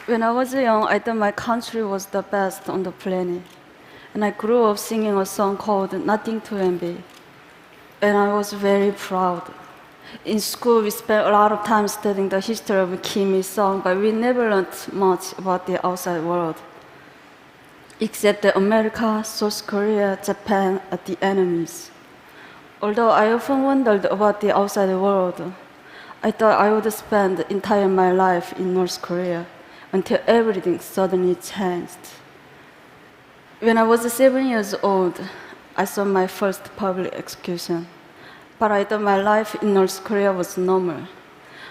When I was young, I thought my country was the best on the planet. And I grew up singing a song called Nothing to Envy. And I was very proud. In school, we spent a lot of time studying the history of Kim Il-sung, but we never learned much about the outside world. Except that America, South Korea, Japan are the enemies. Although I often wondered about the outside world, I thought I would spend the entire my life in North Korea until everything suddenly changed. When I was 7 years old, I saw my first public execution. But I thought my life in North Korea was normal.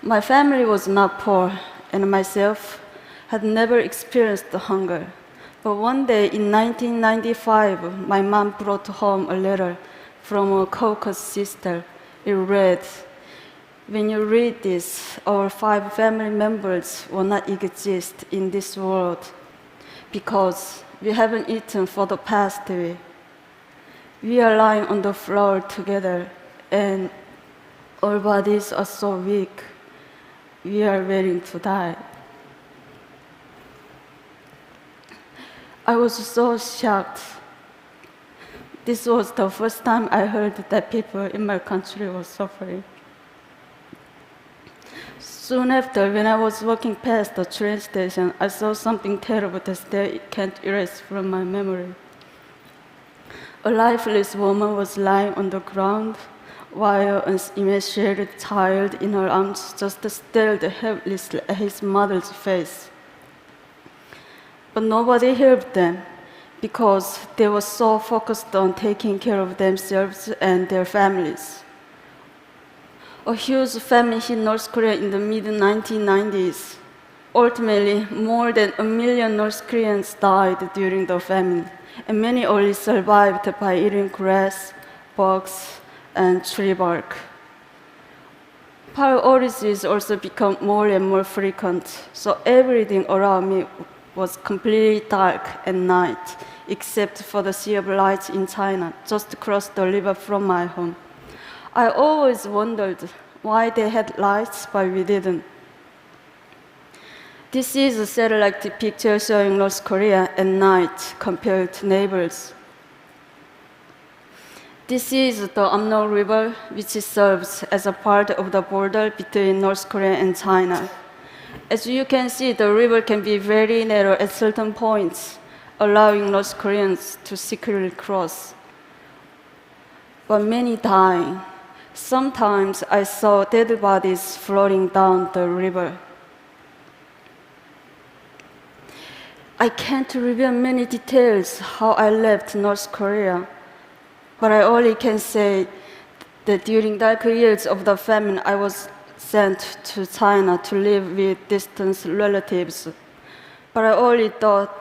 My family was not poor, and myself had never experienced hunger. But one day in 1995, my mom brought home a letter from a Caucasus sister. It read, "When you read this, our 5 family members will not exist in this world because we haven't eaten for the past week. We are lying on the floor together, and our bodies are so weak. We are waiting to die." I was so shocked. This was the first time I heard that people in my country were suffering. Soon after, when I was walking past the train station, I saw something terrible that still can't erase from my memory. A lifeless woman was lying on the ground, while an emaciated child in her arms just stared helplessly at his mother's face. But nobody helped them because they were so focused on taking care of themselves and their families. A huge famine hit North Korea in the mid-1990s. Ultimately, more than 1 million North Koreans died during the famine, and many only survived by eating grass, bugs, and tree bark. Power outages also become more and more frequent, so everything around me was completely dark at night, except for the sea of lights in China, just across the river from my home. I always wondered why they had lights, but we didn't. This is a satellite picture showing North Korea at night compared to neighbors. This is the Amno River, which serves as a part of the border between North Korea and China. As you can see, the river can be very narrow at certain points, allowing North Koreans to secretly cross. But many dying. Sometimes I saw dead bodies floating down the river. I can't reveal many details how I left North Korea, but I only can say that during dark years of the famine, I was sent to China to live with distant relatives. But I only thought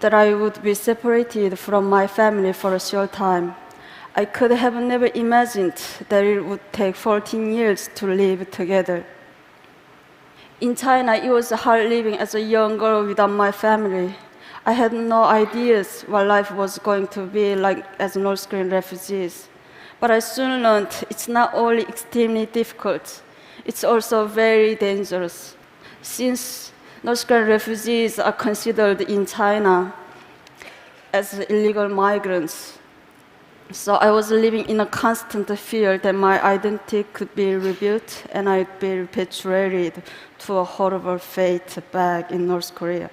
that I would be separated from my family for a short time. I could have never imagined that it would take 14 years to live together. In China, it was hard living as a young girl without my family. I had no ideas what life was going to be like as North Korean refugees. But I soon learned it's not only extremely difficult, it's also very dangerous. Since North Korean refugees are considered in China as illegal migrants, so I was living in a constant fear that my identity could be revealed and I'd be repatriated to a horrible fate back in North Korea.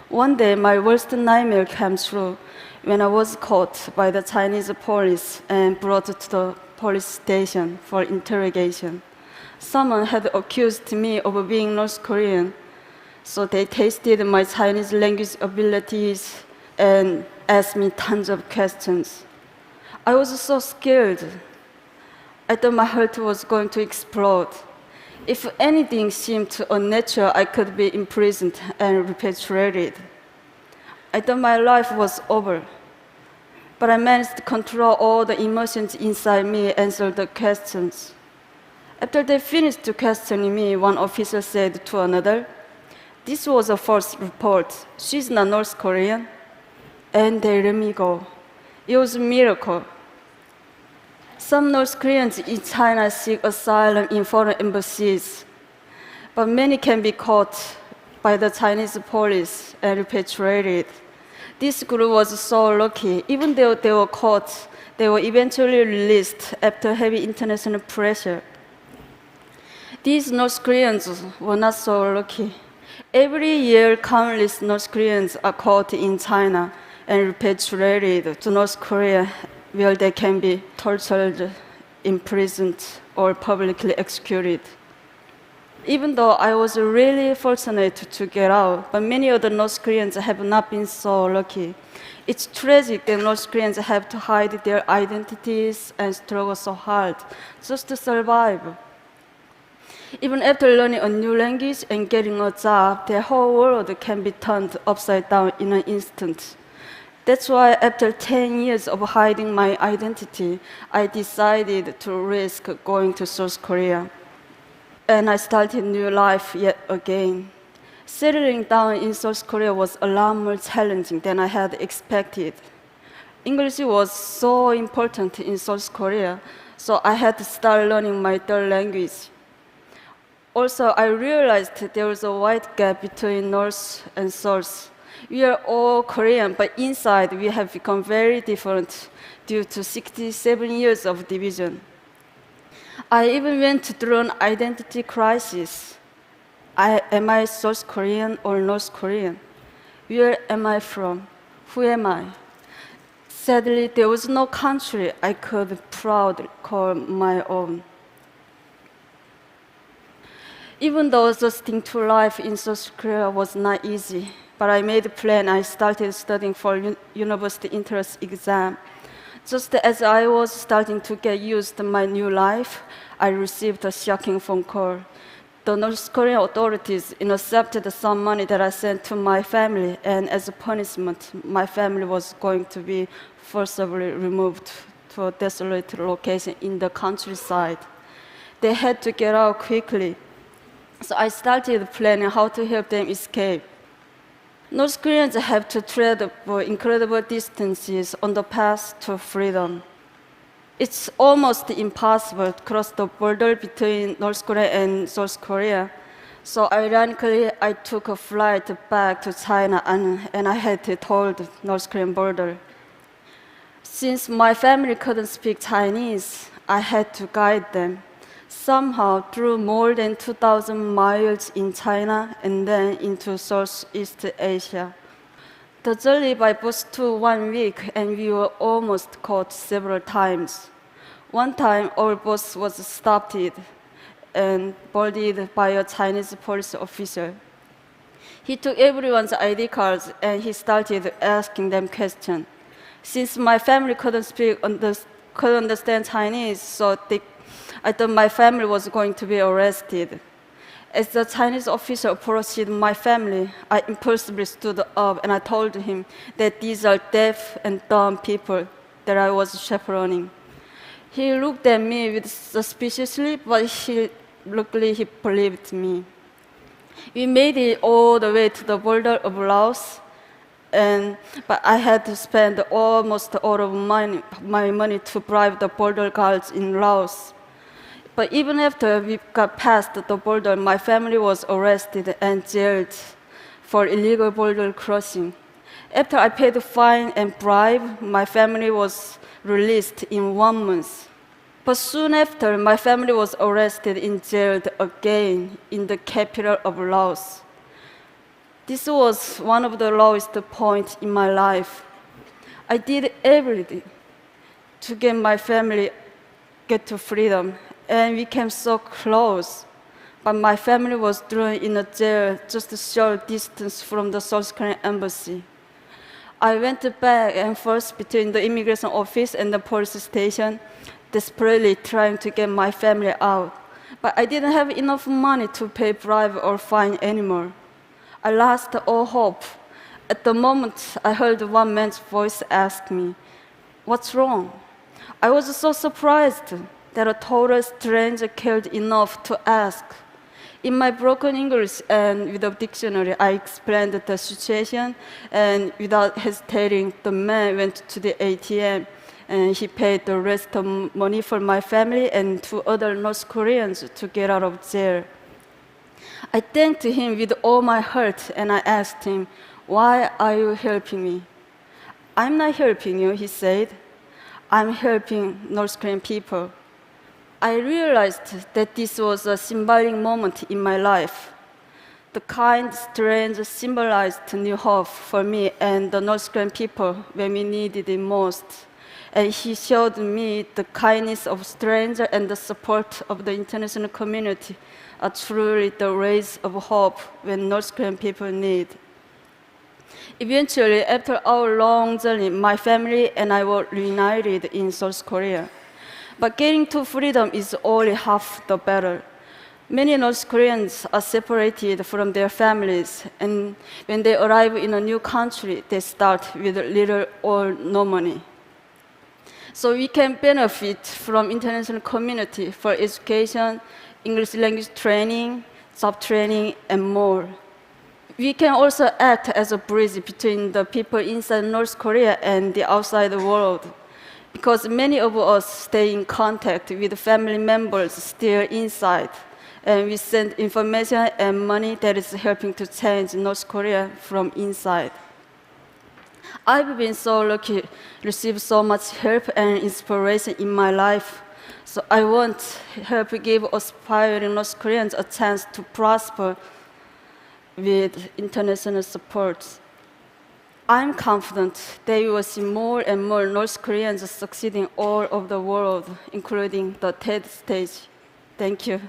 One day, my worst nightmare came true when I was caught by the Chinese police and brought to the police station for interrogation. Someone had accused me of being North Korean, so they tested my Chinese language abilities and asked me tons of questions. I was so scared. I thought my heart was going to explode. If anything seemed unnatural, I could be imprisoned and repatriated. I thought my life was over. But I managed to control all the emotions inside me and answer the questions. After they finished questioning me, one officer said to another, "This was a false report. She's not North Korean." And they let me go. It was a miracle. Some North Koreans in China seek asylum in foreign embassies, but many can be caught by the Chinese police and repatriated. This group was so lucky. Even though they were caught, they were eventually released after heavy international pressure. These North Koreans were not so lucky. Every year, countless North Koreans are caught in China and repatriated to North Korea, where they can be tortured, imprisoned, or publicly executed. Even though I was really fortunate to get out, but many other North Koreans have not been so lucky. It's tragic that North Koreans have to hide their identities and struggle so hard just to survive. Even after learning a new language and getting a job, their whole world can be turned upside down in an instant. That's why after 10 years of hiding my identity, I decided to risk going to South Korea. And I started a new life yet again. Settling down in South Korea was a lot more challenging than I had expected. English was so important in South Korea, so I had to start learning my third language. Also, I realized there was a wide gap between North and South. We are all Korean, but inside we have become very different due to 67 years of division. I even went through an identity crisis. Am I South Korean or North Korean? Where am I from? Who am I? Sadly, there was no country I could proudly call my own. Even though adjusting to life in South Korea was not easy, but I made a plan. I started studying for university entrance exam. Just as I was starting to get used to my new life, I received a shocking phone call. The North Korean authorities intercepted some money that I sent to my family, and as a punishment, my family was going to be forcibly removed to a desolate location in the countryside. They had to get out quickly. So I started planning how to help them escape. North Koreans have to tread for incredible distances on the path to freedom. It's almost impossible to cross the border between North Korea and South Korea. So ironically, I took a flight back to China and I had to toll the North Korean border. Since my family couldn't speak Chinese, I had to guide them. Somehow, through more than 2,000 miles in China and then into Southeast Asia. The journey by bus took 1 week, and we were almost caught several times. One time, our bus was stopped and boarded by a Chinese police officer. He took everyone's ID cards and he started asking them questions. Since my family couldn't understand Chinese, so I thought my family was going to be arrested. As the Chinese officer approached my family, I impulsively stood up and I told him that these are deaf and dumb people that I was chaperoning. He looked at me with suspiciously, but luckily he believed me. We made it all the way to the border of Laos, but I had to spend almost all of my money to bribe the border guards in Laos. But even after we got past the border, my family was arrested and jailed for illegal border crossing. After I paid the fine and bribe, my family was released in 1 month. But soon after, my family was arrested and jailed again in the capital of Laos. This was one of the lowest points in my life. I did everything to get my family to freedom, and we came so close. But my family was thrown in a jail just a short distance from the South Korean embassy. I went back and forth between the immigration office and the police station, desperately trying to get my family out. But I didn't have enough money to pay bribe or fine anymore. I lost all hope. At the moment, I heard one man's voice ask me, "What's wrong?" I was so surprised. that a total stranger cared enough to ask. In my broken English and with a dictionary, I explained the situation, and without hesitating, the man went to the ATM, and he paid the rest of money for my family and 2 other North Koreans to get out of jail. I thanked him with all my heart, and I asked him, "Why are you helping me?" "I'm not helping you," he said. "I'm helping North Korean people." I realized that this was a symbolic moment in my life. The kind stranger symbolized new hope for me and the North Korean people when we needed it most. And he showed me the kindness of strangers and the support of the international community are truly the rays of hope when North Korean people need. Eventually, after our long journey, my family and I were reunited in South Korea. But getting to freedom is only half the battle. Many North Koreans are separated from their families, and when they arrive in a new country, they start with little or no money. So we can benefit from international community for education, English language training, job training, and more. We can also act as a bridge between the people inside North Korea and the outside world, because many of us stay in contact with family members still inside, and we send information and money that is helping to change North Korea from inside. I've been so lucky to receive so much help and inspiration in my life, so I want to help give aspiring North Koreans a chance to prosper with international support. I'm confident that you will see more and more North Koreans succeeding all over the world, including the TED stage. Thank you.